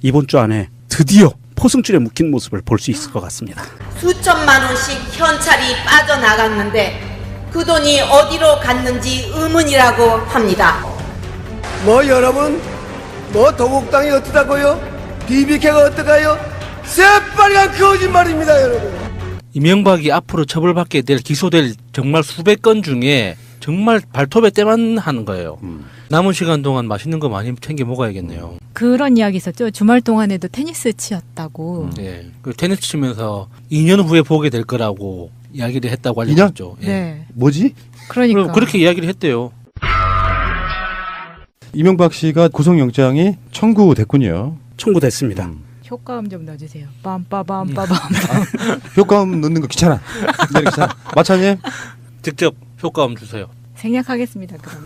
이번 주 안에 드디어 포승줄에 묶인 모습을 볼 수 있을 것 같습니다. 수천만 원씩 현찰이 빠져나갔는데 그 돈이 어디로 갔는지 의문이라고 합니다. 여러분 도곡당이 어떠다고요? BBK가 어떠가요? 새빨간 거짓말입니다 여러분. 이명박이 앞으로 처벌받게 될 기소될 정말 수백 건 중에 정말 발톱에 때만 하는 거예요. 남은 시간 동안 맛있는 거 많이 챙겨 먹어야겠네요. 그런 이야기 있었죠. 주말 동안에도 테니스 치었다고. 예, 그 테니스 치면서 2년 후에 보게 될 거라고 이야기를 했다고 알려졌죠. 예. 네. 뭐지? 그러니까. 그렇게 이야기를 했대요. 이명박 씨가 구속영장이 청구됐군요. 청구됐습니다. 효과음 좀 넣어주세요. 빰빠밤빠밤. 효과음 넣는 거 귀찮아. 네, 귀찮아. 마차님. 직접 효과음 주세요. 생략하겠습니다. 그럼.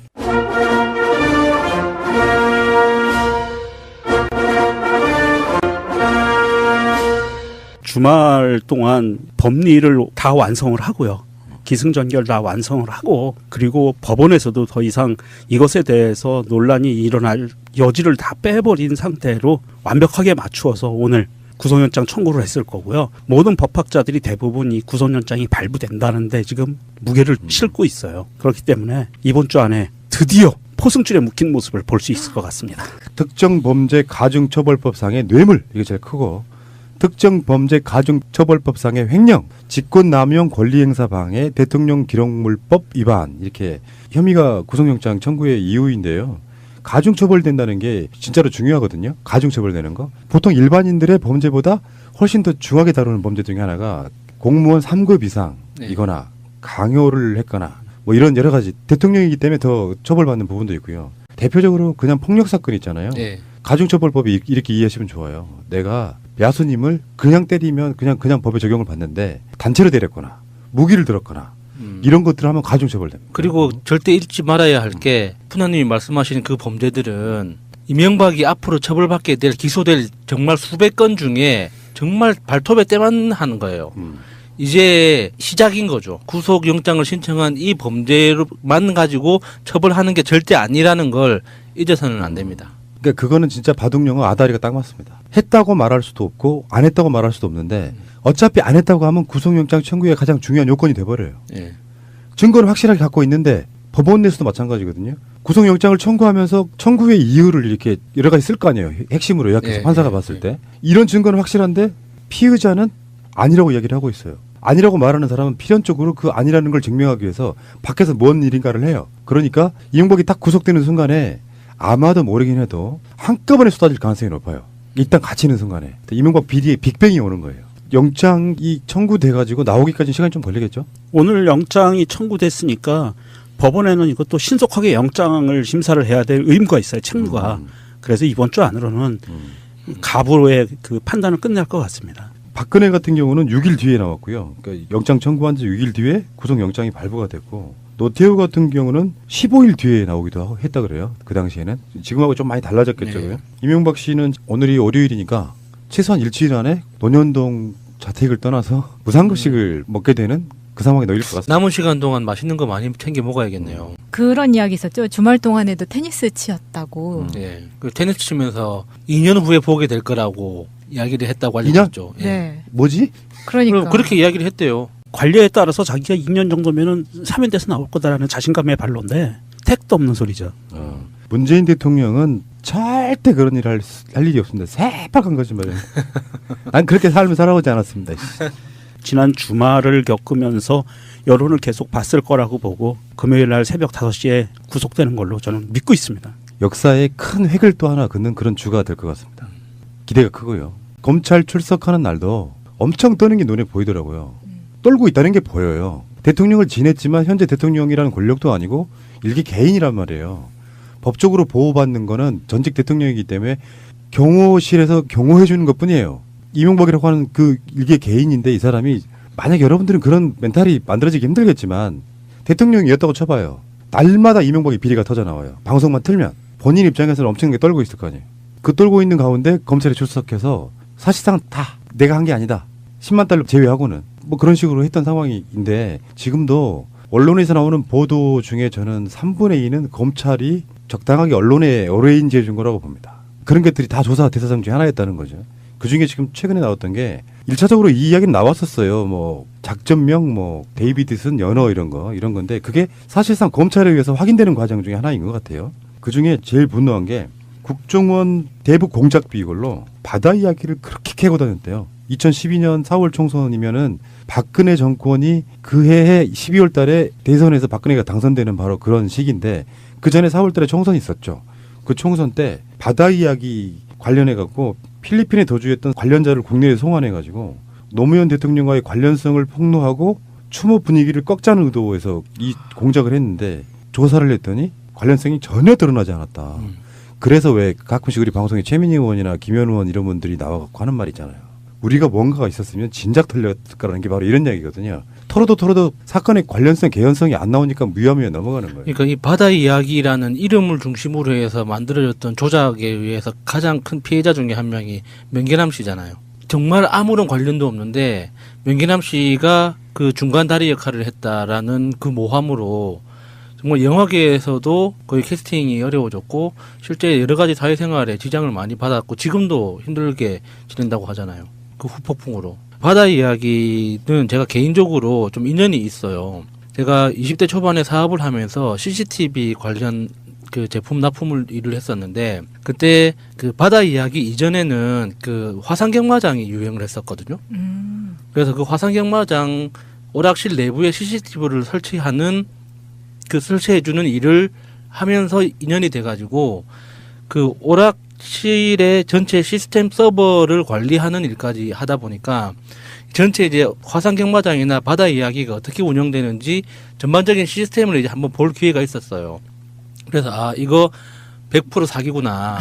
주말 동안 법리를 다 완성을 하고요. 기승전결 다 완성을 하고 그리고 법원에서도 더 이상 이것에 대해서 논란이 일어날 여지를 다 빼버린 상태로 완벽하게 맞추어서 오늘 구속영장 청구를 했을 거고요. 모든 법학자들이 대부분 이 구속영장이 발부된다는데 지금 무게를 싣고 있어요. 그렇기 때문에 이번 주 안에 드디어 포승줄에 묶인 모습을 볼 수 있을 것 같습니다. 특정범죄 가중처벌법상의 뇌물, 이게 제일 크고, 특정범죄 가중처벌법상의 횡령, 직권남용 권리행사 방해, 대통령 기록물법 위반, 이렇게 혐의가 구속영장 청구의 이유인데요. 가중처벌된다는 게 진짜로 중요하거든요. 가중처벌되는 거. 보통 일반인들의 범죄보다 훨씬 더 중하게 다루는 범죄 중에 하나가 공무원 3급 이상이거나 강요를 했거나 뭐 이런 여러 가지, 대통령이기 때문에 더 처벌받는 부분도 있고요. 대표적으로 그냥 폭력 사건 있잖아요. 네. 가중처벌법이 이렇게 이해하시면 좋아요. 내가 야수님을 그냥 때리면 그냥 법의 적용을 받는데 단체로 때렸거나 무기를 들었거나 이런 것들을 하면 가중처벌됩니다. 그리고 절대 잊지 말아야 할 게 푸나님이 말씀하시는 그 범죄들은 이명박이 앞으로 처벌받게 될 기소될 정말 수백 건 중에 정말 발톱에 때만 하는 거예요. 이제 시작인 거죠. 구속영장을 신청한 이 범죄만 가지고 처벌하는 게 절대 아니라는 걸 잊어서는 안 됩니다. 그러니까 그거는 진짜 바둑용어 아다리가 딱 맞습니다. 했다고 말할 수도 없고 안 했다고 말할 수도 없는데 어차피 안 했다고 하면 구속영장 청구의 가장 중요한 요건이 돼버려요. 예. 증거를 확실하게 갖고 있는데 법원 내에서도 마찬가지거든요. 구속영장을 청구하면서 청구의 이유를 이렇게 여러 가지 쓸 거 아니에요. 핵심으로 요약해서 예, 판사가 예, 봤을 예. 때. 이런 증거는 확실한데 피의자는 아니라고 이야기를 하고 있어요. 아니라고 말하는 사람은 필연적으로 그 아니라는 걸 증명하기 위해서 밖에서 뭔 일인가를 해요. 그러니까 이명박이 딱 구속되는 순간에 아마도 모르긴 해도 한꺼번에 쏟아질 가능성이 높아요. 일단 갇히는 순간에. 이명박 비리에 빅뱅이 오는 거예요. 영장이 청구돼가지고 나오기까지 시간이 좀 걸리겠죠? 오늘 영장이 청구됐으니까 법원에는 이것도 신속하게 영장을 심사를 해야 될 의무가 있어요. 책무가. 그래서 이번 주 안으로는 가부로의 그 판단을 끝낼 것 같습니다. 박근혜 같은 경우는 6일 뒤에 나왔고요. 그러니까 영장 청구한 지 6일 뒤에 구속영장이 발부가 됐고, 노태우 같은 경우는 15일 뒤에 나오기도 했다 그래요. 그 당시에는. 지금하고 좀 많이 달라졌겠죠. 네. 이명박 씨는 오늘이 월요일이니까 최소한 일주일 안에 논현동 자택을 떠나서 무상급식을 먹게 되는 그 상황이 놓일 것 같습니다. 남은 시간 동안 맛있는 거 많이 챙겨 먹어야겠네요. 그런 이야기 있었죠. 주말 동안에도 테니스 치었다고. 예. 그 테니스 치면서 2년 후에 보게 될 거라고 이야기를 했다고 알려졌죠. 예. 네. 뭐지? 그러니까. 그렇게 이야기를 했대요. 관리에 따라서 자기가 2년 정도면은 사면돼서 나올 거다라는 자신감의 발로인데 택도 없는 소리죠. 문재인 대통령은 절대 그런 일을 할 일이 없습니다. 새빨간 거짓말이에요. 난 그렇게 삶을 살아오지 않았습니다. 지난 주말을 겪으면서 여론을 계속 봤을 거라고 보고 금요일 날 새벽 5시에 구속되는 걸로 저는 믿고 있습니다. 역사에 큰 획을 또 하나 긋는 그런 주가 될 것 같습니다. 기대가 크고요. 검찰 출석하는 날도 엄청 떠는 게 눈에 보이더라고요. 떨고 있다는 게 보여요. 대통령을 지냈지만 현재 대통령이라는 권력도 아니고 일개 개인이란 말이에요. 법적으로 보호받는 거는 전직 대통령이기 때문에 경호실에서 경호해 주는 것뿐이에요. 이명박이라고 하는 그 일개 개인인데 이 사람이 만약 여러분들은 그런 멘탈이 만들어지기 힘들겠지만 대통령이었다고 쳐봐요. 날마다 이명박의 비리가 터져 나와요. 방송만 틀면 본인 입장에서는 엄청나게 떨고 있을 거 아니에요. 그 떨고 있는 가운데 검찰에 출석해서 사실상 다 내가 한 게 아니다. 10만 달러 제외하고는 뭐 그런 식으로 했던 상황인데 지금도 언론에서 나오는 보도 중에 저는 3분의 2는 검찰이 적당하게 언론에 어레인지해 준 거라고 봅니다. 그런 것들이 다 조사 대상중 중에 하나였다는 거죠. 그중에 지금 최근에 나왔던 게 1차적으로 이 이야기는 나왔었어요. 뭐 작전명, 뭐 데이비드슨 연어 이런 건데 그게 사실상 검찰에 의해서 확인되는 과정 중에 하나인 것 같아요. 그중에 제일 분노한 게 국정원 대북 공작비 이걸로 바다 이야기를 그렇게 캐고 다녔대요. 2012년 4월 총선이면은 박근혜 정권이 그 해에 12월 달에 대선에서 박근혜가 당선되는 바로 그런 시기인데 그 전에 4월 달에 총선이 있었죠. 그 총선 때 바다 이야기 관련해 갖고 필리핀에 도주했던 관련자를 국내에 송환해 가지고 노무현 대통령과의 관련성을 폭로하고 추모 분위기를 꺾자는 의도에서 이 공작을 했는데 조사를 했더니 관련성이 전혀 드러나지 않았다. 그래서 왜 가끔씩 우리 방송에 최민희 의원이나 김현 의원 이런 분들이 나와갖고 하는 말 있잖아요. 우리가 뭔가가 있었으면 진작 털렸을 거라는 게 바로 이런 이야기거든요. 털어도 사건의 관련성, 개연성이 안 나오니까 무혐의에 넘어가는 거예요. 그러니까 이 바다 이야기라는 이름을 중심으로 해서 만들어졌던 조작에 의해서 가장 큰 피해자 중에 한 명이 명계남 씨잖아요. 정말 아무런 관련도 없는데 명계남 씨가 그 중간 다리 역할을 했다라는 그 모함으로 정말 영화계에서도 거의 캐스팅이 어려워졌고 실제 여러 가지 사회생활에 지장을 많이 받았고 지금도 힘들게 지낸다고 하잖아요. 그 후폭풍으로. 바다 이야기는 제가 개인적으로 좀 인연이 있어요. 제가 20대 초반에 사업을 하면서 CCTV 관련 그 제품 납품을 일을 했었는데 그때 그 바다 이야기 이전에는 그 화상경마장이 유행을 했었거든요. 그래서 그 화상경마장 오락실 내부에 CCTV를 설치해주는 일을 하면서 인연이 돼가지고 그 오락실의 전체 시스템 서버를 관리하는 일까지 하다 보니까 전체 이제 화상경마장이나 바다 이야기가 어떻게 운영되는지 전반적인 시스템을 이제 한번 볼 기회가 있었어요. 그래서 이거 100% 사기구나.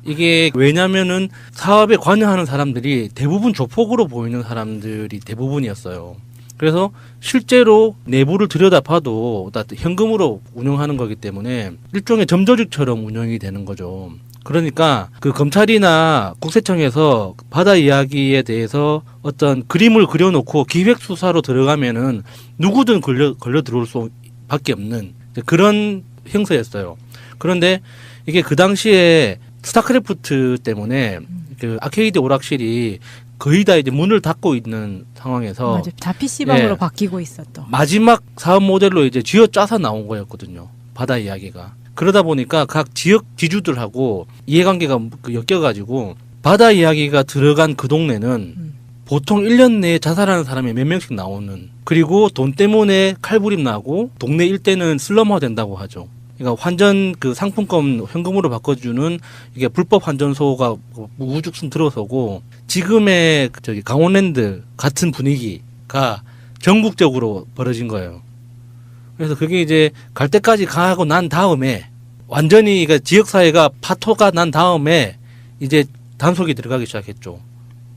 이게 왜냐면은 사업에 관여하는 사람들이 대부분 조폭으로 보이는 사람들이 대부분이었어요. 그래서 실제로 내부를 들여다봐도 현금으로 운영하는 거기 때문에 일종의 점조직처럼 운영이 되는 거죠. 그러니까 그 검찰이나 국세청에서 바다 이야기에 대해서 어떤 그림을 그려놓고 기획수사로 들어가면은 누구든 걸려 들어올 수밖에 없는 그런 형사였어요. 그런데 이게 그 당시에 스타크래프트 때문에 그 아케이드 오락실이 거의 다 이제 문을 닫고 있는 상황에서 맞아. 다 PC방으로 바뀌고 있었던. 마지막 사업 모델로 이제 쥐어 짜서 나온 거였거든요. 바다 이야기가. 그러다 보니까 각 지역 지주들하고 이해관계가 엮여가지고 바다 이야기가 들어간 그 동네는 보통 1년 내에 자살하는 사람이 몇 명씩 나오는 그리고 돈 때문에 칼부림 나고 동네 일대는 슬럼화 된다고 하죠. 그러니까 환전 그 상품권 현금으로 바꿔주는 이게 불법 환전소가 우후죽순 들어서고 지금의 저기 강원랜드 같은 분위기가 전국적으로 벌어진 거예요. 그래서 그게 이제 갈 때까지 가고 난 다음에 완전히 그러니까 지역사회가 파토가 난 다음에 이제 단속이 들어가기 시작했죠.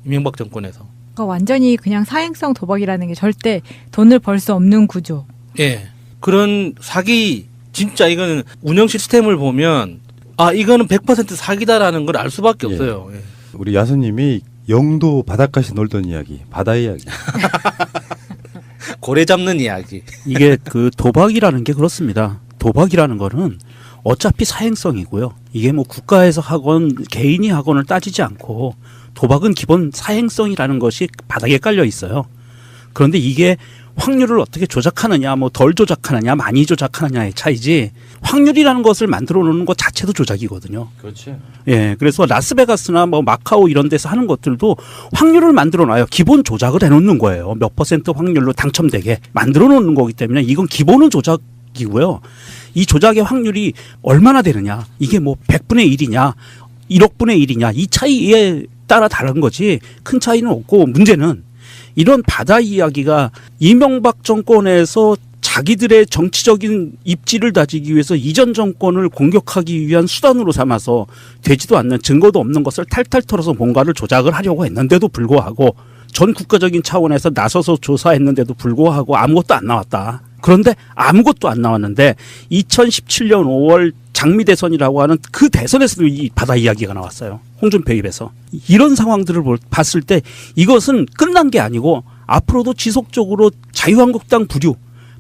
이명박 정권에서. 그러니까 완전히 그냥 사행성 도박이라는 게 절대 돈을 벌 수 없는 구조. 예. 그런 사기 진짜 이거는 운영 시스템을 보면 이거는 100% 사기다라는 걸 알 수밖에 없어요. 예. 우리 야수님이 영도 바닷가에서 놀던 이야기, 바다 이야기. 고래 잡는 이야기. 이게 그 도박이라는 게 그렇습니다. 도박이라는 거는 어차피 사행성이고요. 이게 뭐 국가에서 하건 개인이 하건을 따지지 않고 도박은 기본 사행성이라는 것이 바닥에 깔려 있어요. 그런데 이게 확률을 어떻게 조작하느냐, 뭐 덜 조작하느냐, 많이 조작하느냐의 차이지 확률이라는 것을 만들어 놓는 것 자체도 조작이거든요. 그렇죠. 예, 그래서 라스베가스나 뭐 마카오 이런 데서 하는 것들도 확률을 만들어 놔요. 기본 조작을 해놓는 거예요. 몇 % 확률로 당첨되게 만들어 놓는 거기 때문에 이건 기본은 조작이고요. 이 조작의 확률이 얼마나 되느냐, 이게 뭐 100분의 1이냐, 1억분의 1이냐 이 차이에 따라 다른 거지 큰 차이는 없고 문제는 이런 바다 이야기가 이명박 정권에서 자기들의 정치적인 입지를 다지기 위해서 이전 정권을 공격하기 위한 수단으로 삼아서 되지도 않는 증거도 없는 것을 탈탈 털어서 뭔가를 조작을 하려고 했는데도 불구하고 전 국가적인 차원에서 나서서 조사했는데도 불구하고 아무것도 안 나왔다. 그런데 아무것도 안 나왔는데 2017년 5월 장미 대선이라고 하는 그 대선에서도 이 바다 이야기가 나왔어요. 홍준표 입에서. 이런 상황들을 봤을 때 이것은 끝난 게 아니고 앞으로도 지속적으로 자유한국당 부류,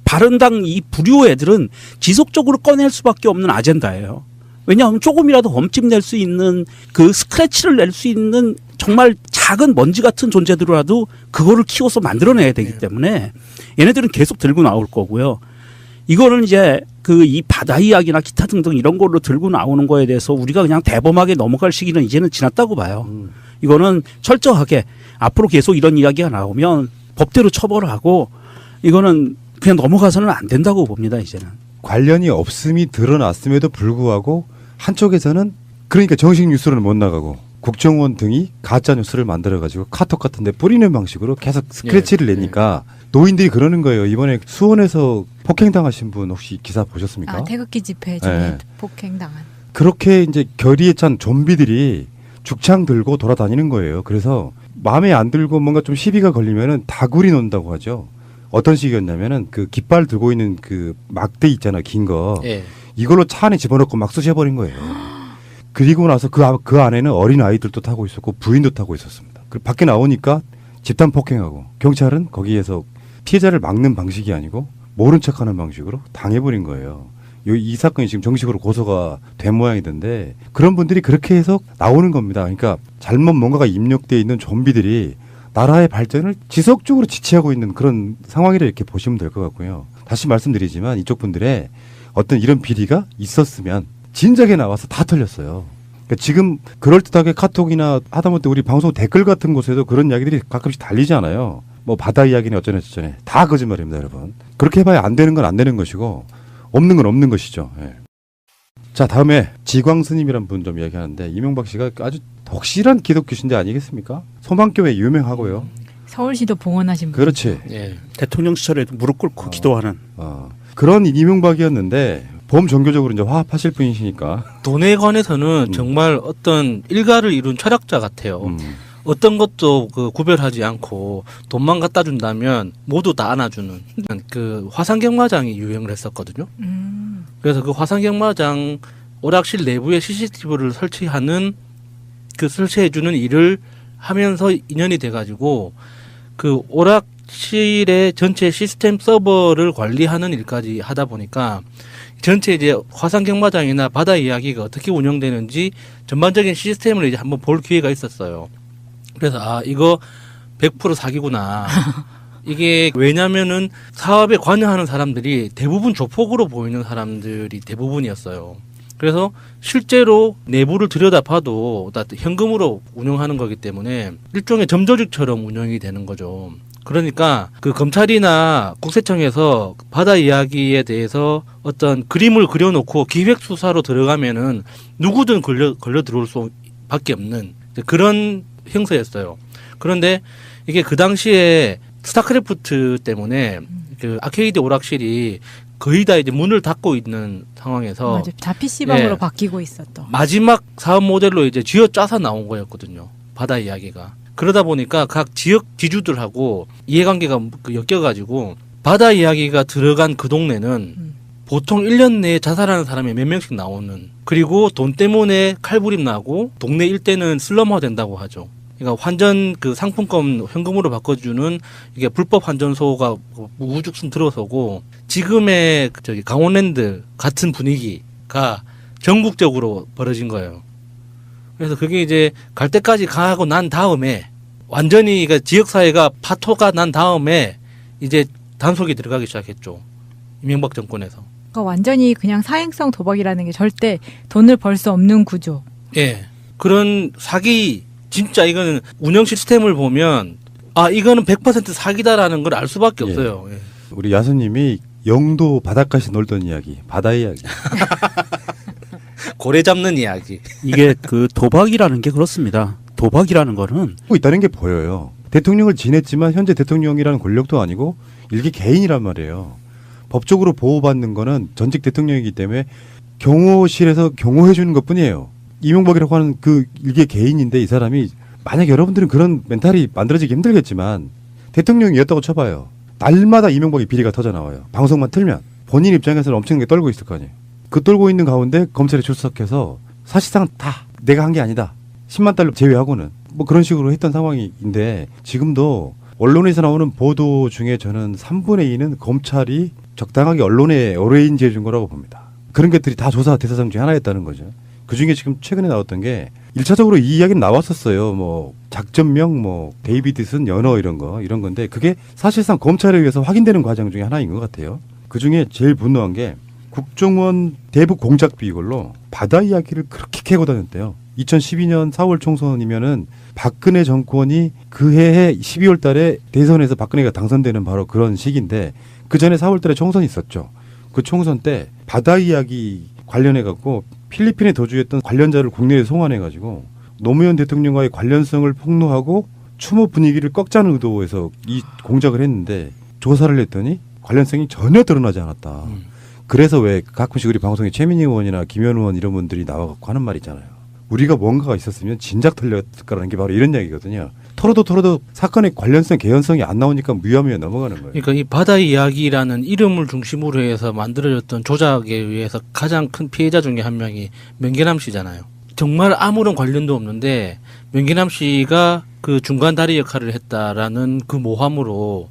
바른당 이 부류 애들은 지속적으로 꺼낼 수밖에 없는 아젠다예요. 왜냐하면 조금이라도 흠집 낼 수 있는 그 스크래치를 낼 수 있는 정말 작은 먼지 같은 존재들이라도 그거를 키워서 만들어내야 되기 때문에 얘네들은 계속 들고 나올 거고요. 이거는 이제 그 이 바다 이야기나 기타 등등 이런 걸로 들고 나오는 거에 대해서 우리가 그냥 대범하게 넘어갈 시기는 이제는 지났다고 봐요. 이거는 철저하게 앞으로 계속 이런 이야기가 나오면 법대로 처벌하고 이거는 그냥 넘어가서는 안 된다고 봅니다, 이제는. 관련이 없음이 드러났음에도 불구하고 한쪽에서는 그러니까 정식 뉴스로는 못 나가고 국정원 등이 가짜 뉴스를 만들어가지고 카톡 같은 데 뿌리는 방식으로 계속 스크래치를 내니까 노인들이 그러는 거예요. 이번에 수원에서 폭행당하신 분 혹시 기사 보셨습니까? 아, 태극기 집회 중에 네. 폭행당한. 그렇게 이제 결의에 찬 좀비들이 죽창 들고 돌아다니는 거예요. 그래서 마음에 안 들고 뭔가 좀 시비가 걸리면은 다구리 논다고 하죠. 어떤 식이었냐면은 그 깃발 들고 있는 그 막대 있잖아, 긴 거. 예. 이걸로 차 안에 집어넣고 막 쑤셔버린 거예요. 그리고 나서 그 안에는 어린 아이들도 타고 있었고 부인도 타고 있었습니다. 그 밖에 나오니까 집단 폭행하고 경찰은 거기에서 피해자를 막는 방식이 아니고 모른 척하는 방식으로 당해버린 거예요. 이 사건이 지금 정식으로 고소가 된 모양이던데 그런 분들이 그렇게 해서 나오는 겁니다. 그러니까 잘못 뭔가가 입력되어 있는 좀비들이 나라의 발전을 지속적으로 지체하고 있는 그런 상황이라 이렇게 보시면 될 것 같고요. 다시 말씀드리지만 이쪽 분들의 어떤 이런 비리가 있었으면 진작에 나와서 다 털렸어요. 그러니까 지금 그럴듯하게 카톡이나 하다못해 우리 방송 댓글 같은 곳에도 그런 이야기들이 가끔씩 달리지 않아요. 뭐 바다 이야기는 어쩌네 저쩌네 다 거짓말입니다, 여러분. 그렇게 해봐야 안 되는 건 안 되는 것이고 없는 건 없는 것이죠. 예. 자, 다음에 지광스님이란 분 좀 이야기하는데 이명박 씨가 아주 독실한 기독교 신자 아니겠습니까? 소망교회 유명하고요. 서울시도 봉헌하신 분. 그렇지. 예. 대통령 시절에도 무릎 꿇고 기도하는. 그런 이명박이었는데 범종교적으로 이제 화합하실 분이시니까. 돈에 관해서는 정말 어떤 일가를 이룬 철학자 같아요. 어떤 것도 그 구별하지 않고 돈만 갖다 준다면 모두 다 안아주는 그 화상경마장이 유행을 했었거든요. 그래서 그 화상경마장 오락실 내부에 CCTV를 설치하는 그 설치해주는 일을 하면서 인연이 돼가지고 그 오락실의 전체 시스템 서버를 관리하는 일까지 하다 보니까 전체 이제 화상경마장이나 바다 이야기가 어떻게 운영되는지 전반적인 시스템을 이제 한번 볼 기회가 있었어요. 그래서 아 이거 100% 사기구나. 이게 왜냐면은 사업에 관여하는 사람들이 대부분 조폭으로 보이는 사람들이 대부분이었어요. 그래서 실제로 내부를 들여다봐도 다 현금으로 운영하는 거기 때문에 일종의 점조직처럼 운영이 되는 거죠. 그러니까 그 검찰이나 국세청에서 바다 이야기에 대해서 어떤 그림을 그려놓고 기획 수사로 들어가면은 누구든 걸려 들어올 수밖에 없는 그런 형사였어요. 그런데 이게 그 당시에 스타크래프트 때문에 그 아케이드 오락실이 거의 다 이제 문을 닫고 있는 상황에서 맞아. 다 PC방으로 예. 바뀌고 있었던. 마지막 사업 모델로 이제 쥐어짜서 나온 거였거든요. 바다 이야기가. 그러다 보니까 각 지역 지주들하고 이해관계가 엮여가지고 바다 이야기가 들어간 그 동네는 보통 1년 내에 자살하는 사람이 몇 명씩 나오는, 그리고 돈 때문에 칼부림 나고 동네 일대는 슬럼화 된다고 하죠. 그러니까 환전 그 상품권 현금으로 바꿔주는 이게 불법 환전소가 우죽순 들어서고 지금의 저기 강원랜드 같은 분위기가 전국적으로 벌어진 거예요. 그래서 그게 이제 갈 때까지 가고 난 다음에 완전히 그러니까 지역사회가 파토가 난 다음에 이제 단속이 들어가기 시작했죠. 이명박 정권에서. 그러니까 완전히 그냥 사행성 도박이라는 게 절대 돈을 벌 수 없는 구조. 예. 그런 사기, 진짜 이거는 운영 시스템을 보면 아, 이거는 100% 사기다라는 걸 알 수밖에 없어요. 예. 우리 야수님이 영도 바닷가에서 놀던 이야기, 바다 이야기. 고래 잡는 이야기. 이게 그 도박이라는 게 그렇습니다. 도박이라는 거는 하고 있다는 게 보여요. 대통령을 지냈지만 현재 대통령이라는 권력도 아니고 일개 개인이란 말이에요. 법적으로 보호받는 거는 전직 대통령이기 때문에 경호실에서 경호해 주는 것뿐이에요. 이명박이라고 하는 그 일개 개인인데 이 사람이 만약 여러분들은 그런 멘탈이 만들어지기 힘들겠지만 대통령이었다고 쳐봐요. 날마다 이명박이 비리가 터져 나와요. 방송만 틀면 본인 입장에서는 엄청나게 떨고 있을 거 아니에요. 그 떨고 있는 가운데 검찰에 출석해서 사실상 다 내가 한 게 아니다. 10만 달러 제외하고는 뭐 그런 식으로 했던 상황인데 지금도 언론에서 나오는 보도 중에 저는 3분의 2는 검찰이 적당하게 언론에 어레인지 해준 거라고 봅니다. 그런 것들이 다 조사 대상자 중에 하나였다는 거죠. 그중에 지금 최근에 나왔던 게 1차적으로 이 이야기는 나왔었어요. 뭐 작전명, 뭐 데이비드슨 연어 이런 건데 그게 사실상 검찰에 의해서 확인되는 과정 중에 하나인 것 같아요. 그중에 제일 분노한 게 국정원 대북 공작 비걸로 바다 이야기를 그렇게 캐고 다녔대요. 2012년 4월 총선이면은 박근혜 정권이 그 해에 12월 달에 대선에서 박근혜가 당선되는 바로 그런 시기인데 그 전에 4월 달에 총선이 있었죠. 그 총선 때 바다 이야기 관련해 갖고 필리핀에 도주했던 관련자를 국내에 송환해가지고 노무현 대통령과의 관련성을 폭로하고 추모 분위기를 꺾자는 의도에서 이 공작을 했는데 조사를 했더니 관련성이 전혀 드러나지 않았다. 그래서 왜 가끔씩 우리 방송에 최민희 의원이나 김현 의원 이런 분들이 나와갖고 하는 말 있잖아요. 우리가 뭔가가 있었으면 진작 털렸을 거라는 게 바로 이런 얘기거든요. 털어도 사건의 관련성, 개연성이 안 나오니까 무혐의에 넘어가는 거예요. 그러니까 이 바다 이야기라는 이름을 중심으로 해서 만들어졌던 조작에 의해서 가장 큰 피해자 중에 한 명이 명계남 씨잖아요. 정말 아무런 관련도 없는데 명계남 씨가 그 중간 다리 역할을 했다라는 그 모함으로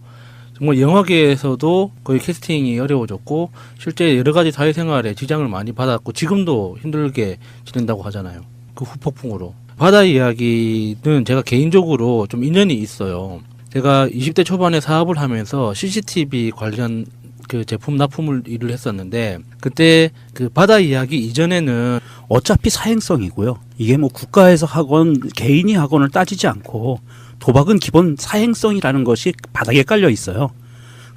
정말 영화계에서도 거의 캐스팅이 어려워졌고 실제 여러 가지 사회생활에 지장을 많이 받았고 지금도 힘들게 지낸다고 하잖아요. 그 후폭풍으로. 바다 이야기는 제가 개인적으로 좀 인연이 있어요. 제가 20대 초반에 사업을 하면서 CCTV 관련 그 제품 납품을 일을 했었는데 그때 그 바다 이야기 이전에는 어차피 사행성이고요. 이게 뭐 국가에서 하건 개인이 하건을 따지지 않고 도박은 기본 사행성이라는 것이 바닥에 깔려 있어요.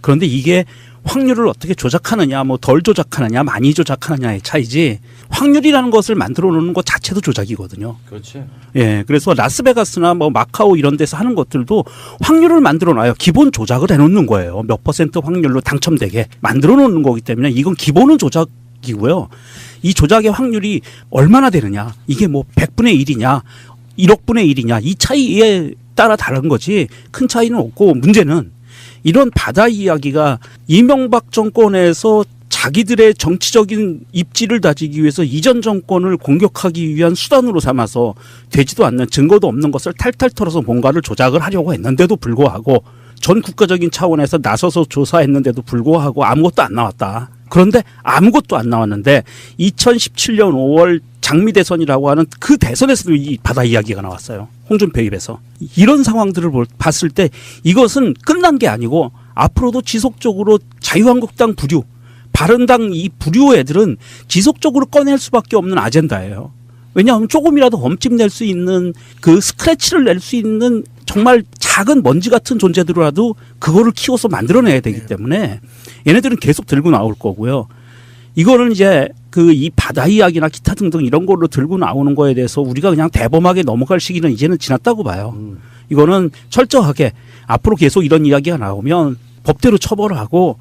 그런데 이게 확률을 어떻게 조작하느냐, 뭐 덜 조작하느냐, 많이 조작하느냐의 차이지 확률이라는 것을 만들어 놓는 것 자체도 조작이거든요. 그렇지. 예, 그래서 라스베가스나 뭐 마카오 이런 데서 하는 것들도 확률을 만들어 놔요. 기본 조작을 해놓는 거예요. 몇 % 확률로 당첨되게 만들어 놓는 거기 때문에 이건 기본은 조작이고요. 이 조작의 확률이 얼마나 되느냐, 이게 뭐 100분의 1이냐, 1억 분의 1이냐 이 차이에 따라 다른 거지 큰 차이는 없고 문제는 이런 바다 이야기가 이명박 정권에서 자기들의 정치적인 입지를 다지기 위해서 이전 정권을 공격하기 위한 수단으로 삼아서 되지도 않는 증거도 없는 것을 탈탈 털어서 뭔가를 조작을 하려고 했는데도 불구하고 전 국가적인 차원에서 나서서 조사했는데도 불구하고 아무것도 안 나왔다. 그런데 아무것도 안 나왔는데 2017년 5월 장미 대선이라고 하는 그 대선에서도 이 바다 이야기가 나왔어요. 홍준표 입에서. 이런 상황들을 봤을 때 이것은 끝난 게 아니고 앞으로도 지속적으로 자유한국당 부류, 바른당 이 부류 애들은 지속적으로 꺼낼 수밖에 없는 아젠다예요. 왜냐하면 조금이라도 험집 낼 수 있는 그 스크래치를 낼 수 있는 정말 작은 먼지 같은 존재들이라도 그거를 키워서 만들어내야 되기 때문에 얘네들은 계속 들고 나올 거고요. 이거는 이제 그 이 바다 이야기나 기타 등등 이런 걸로 들고 나오는 거에 대해서 우리가 그냥 대범하게 넘어갈 시기는 이제는 지났다고 봐요. 이거는 철저하게 앞으로 계속 이런 이야기가 나오면 법대로 처벌을 하고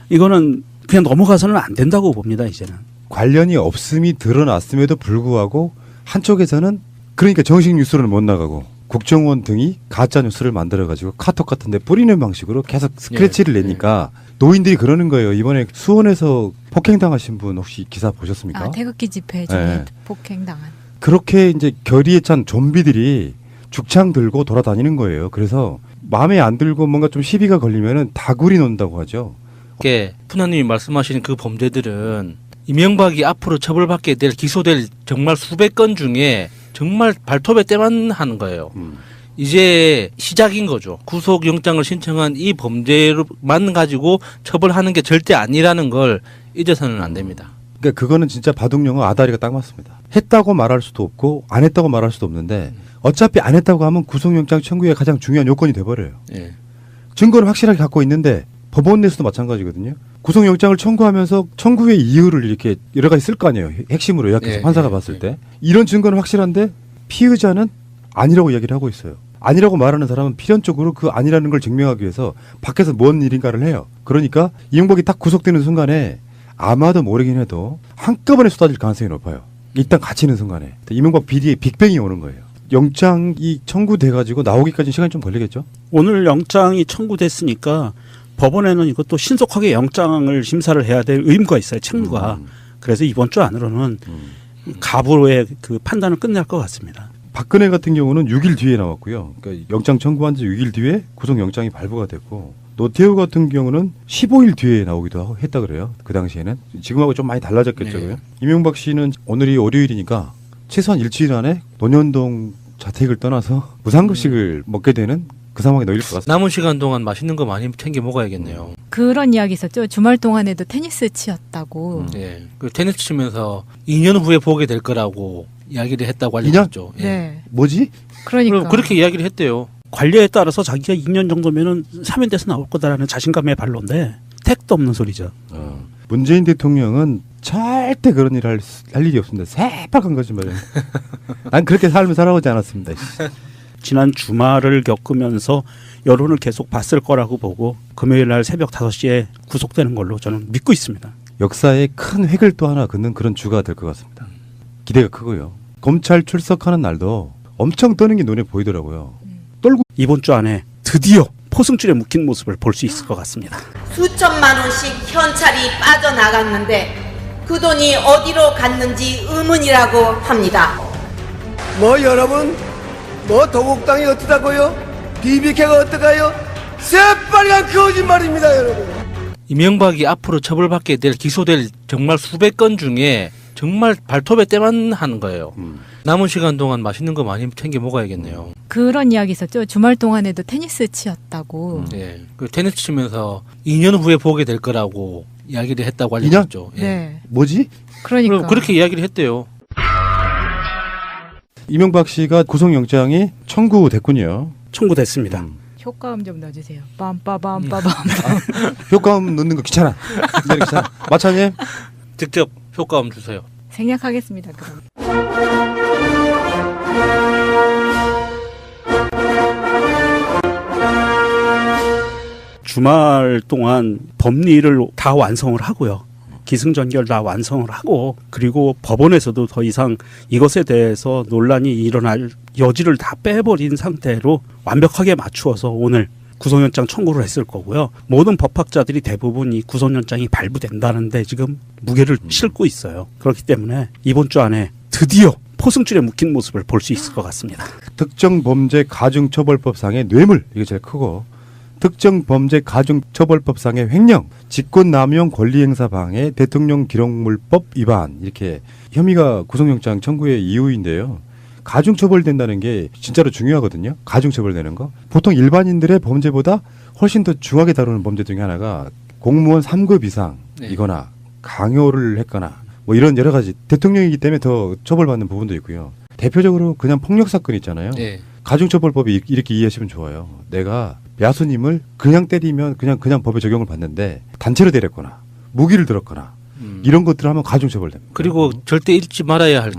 이거는 그냥 넘어가서는 안 된다고 봅니다, 이제는. 관련이 없음이 드러났음에도 불구하고 한쪽에서는 그러니까 정식 뉴스로는 못 나가고 국정원 등이 가짜 뉴스를 만들어가지고 카톡 같은 데 뿌리는 방식으로 계속 스크래치를 내니까 노인들이 그러는 거예요. 이번에 수원에서 폭행당하신 분 혹시 기사 보셨습니까? 아, 태극기 집회 중에 네. 폭행당한. 그렇게 이제 결의에 찬 좀비들이 죽창 들고 돌아다니는 거예요. 그래서 마음에 안 들고 뭔가 좀 시비가 걸리면은 다구리 논다고 하죠. 이게 푸나님이 말씀하시는 그 범죄들은 이명박이 앞으로 처벌받게 될 기소될 정말 수백 건 중에 정말 발톱에 때만 하는 거예요. 이제 시작인 거죠. 구속영장을 신청한 이 범죄만 가지고 처벌하는 게 절대 아니라는 걸 잊어서는 안 됩니다. 그러니까 그거는 진짜 바둑영어 아다리가 딱 맞습니다. 했다고 말할 수도 없고 안 했다고 말할 수도 없는데 어차피 안 했다고 하면 구속영장 청구의 가장 중요한 요건이 돼버려요. 예. 증거를 확실하게 갖고 있는데 법원 내에서도 마찬가지거든요. 구속영장을 청구하면서 청구의 이유를 이렇게 여러 가지 쓸 거 아니에요. 핵심으로 요약해서 판사가 봤을 때. 이런 증거는 확실한데 피의자는 아니라고 이야기를 하고 있어요. 아니라고 말하는 사람은 필연적으로 그 아니라는 걸 증명하기 위해서 밖에서 뭔 일인가를 해요. 그러니까 이명박이 딱 구속되는 순간에 아마도 모르긴 해도 한꺼번에 쏟아질 가능성이 높아요. 일단 갇히는 순간에. 이명박 비리의 빅뱅이 오는 거예요. 영장이 청구돼가지고 나오기까지 시간이 좀 걸리겠죠? 오늘 영장이 청구됐으니까 법원에는 이것도 신속하게 영장을 심사를 해야 될 의무가 있어요. 책무가. 그래서 이번 주 안으로는 가부의 그 판단을 끝낼 것 같습니다. 박근혜 같은 경우는 6일 뒤에 나왔고요. 그러니까 영장 청구한 지 6일 뒤에 구속영장이 발부가 됐고, 노태우 같은 경우는 15일 뒤에 나오기도 했다 그래요. 그 당시에는. 지금하고 좀 많이 달라졌겠죠. 네. 이명박 씨는 오늘이 월요일이니까 최소한 일주일 안에 논현동 자택을 떠나서 무상급식을 먹게 되는 그 상황에 놓일 것 같습니다. 남은 시간 동안 맛있는 거 많이 챙겨 먹어야겠네요. 그런 이야기 있었죠. 주말 동안에도 테니스 치었다고. 예. 그 테니스 치면서 2년 후에 보게 될 거라고 이야기를 했다고 알려졌죠. 예. 네. 뭐지? 그러니까. 그렇게 이야기를 했대요. 관리에 따라서 자기가 2년 정도면은 사면돼서 나올 거다라는 자신감의 발로인데 택도 없는 소리죠. 문재인 대통령은 절대 그런 일을 할 일이 없습니다. 새빨간 거짓말이에요. 난 그렇게 삶을 살아오지 않았습니다. 지난 주말을 겪으면서 여론을 계속 봤을 거라고 보고 금요일 날 새벽 5시에 구속되는 걸로 저는 믿고 있습니다. 역사에 큰 획을 또 하나 긋는 그런 주가 될 것 같습니다. 기대가 크고요. 검찰 출석하는 날도 엄청 떠는 게 눈에 보이더라고요. 떨고 이번 주 안에 드디어 포승줄에 묶인 모습을 볼 수 있을 것 같습니다. 수천만 원씩 현찰이 빠져나갔는데 그 돈이 어디로 갔는지 의문이라고 합니다. 뭐 여러분, 뭐 도곡당이 어떠다고요? BBK가 어떠가요? 새빨간 거짓말입니다, 여러분. 이명박이 앞으로 처벌받게 될 기소될 정말 수백 건 중에 정말 발톱에 때만 하는 거예요. 남은 시간 동안 맛있는 거 많이 챙겨 먹어야겠네요. 그런 이야기 있었죠. 주말 동안에도 테니스 치었다고. 예. 그 테니스 치면서 2년 후에 보게 될 거라고 이야기를 했다고 알려졌죠. 예. 네. 뭐지? 그러니까. 그렇게 이야기를 했대요. 이명박 씨가 구속영장이 청구됐군요. 청구됐습니다. 효과음 좀 넣어주세요. 빰빠밤빠밤. 효과음 넣는 거 귀찮아. 네, 귀찮아. 마차님. 직접 효과음 주세요. 생략하겠습니다. 그럼. 주말 동안 법리를 다 완성을 하고요. 기승전결 다 완성을 하고 그리고 법원에서도 더 이상 이것에 대해서 논란이 일어날 여지를 다 빼버린 상태로 완벽하게 맞추어서 오늘 구속영장 청구를 했을 거고요. 모든 법학자들이 대부분 이 구속영장이 발부된다는데 지금 무게를 싣고 있어요. 그렇기 때문에 이번 주 안에 드디어 포승줄에 묶인 모습을 볼 수 있을 것 같습니다. 특정범죄 가중처벌법상의 뇌물, 이게 제일 크고, 특정범죄 가중처벌법상의 횡령, 직권남용 권리행사 방해, 대통령 기록물법 위반, 이렇게 혐의가 구속영장 청구의 이유인데요. 가중처벌된다는 게 진짜로 중요하거든요. 가중처벌되는 거. 보통 일반인들의 범죄보다 훨씬 더 중하게 다루는 범죄 중에 하나가 공무원 3급 이상이거나 강요를 했거나 뭐 이런 여러 가지, 대통령이기 때문에 더 처벌받는 부분도 있고요. 대표적으로 그냥 폭력 사건 있잖아요. 예. 가중처벌법이 이렇게 이해하시면 좋아요. 내가 야수님을 그냥 때리면 그냥 법에 적용을 받는데 단체로 때렸거나 무기를 들었거나 이런 것들을 하면 가중처벌됩니다. 그리고 절대 잊지 말아야 할